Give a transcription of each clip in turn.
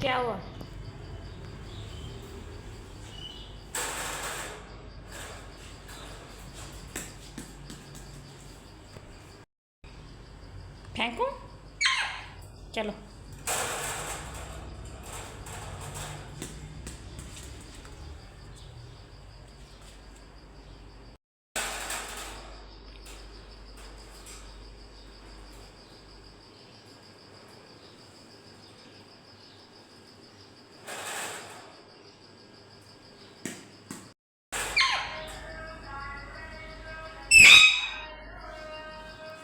क्या हुआ? फेंकूं? चलो।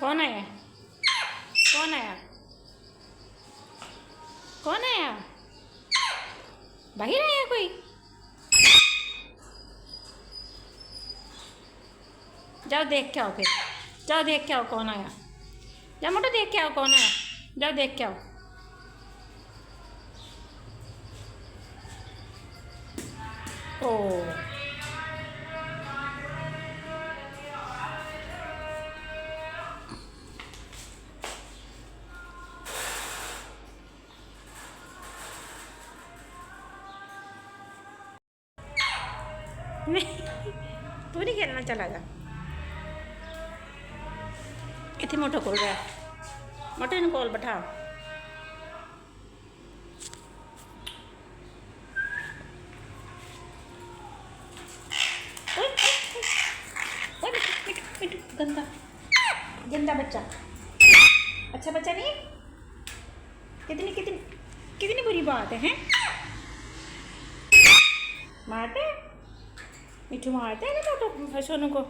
कौन आया? कौन आया? कौन आया? बाहर आया कोई? जाओ देख के आओ फिर। जाओ देख के आओ कौन आया। जाओ मोटो देख के आओ कौन आया। जाओ देख के आओ। ओ नहीं, तू नहीं खेलना, चला जा। इतने मोटो कोल रहा है, मोटो इन कोल बैठा। गंदा गंदा बच्चा। अच्छा बच्चा नहीं। कितनी कितनी कितनी बुरी बात है, हैं? मारते मिठू मारते है ना मोटो सोनू को।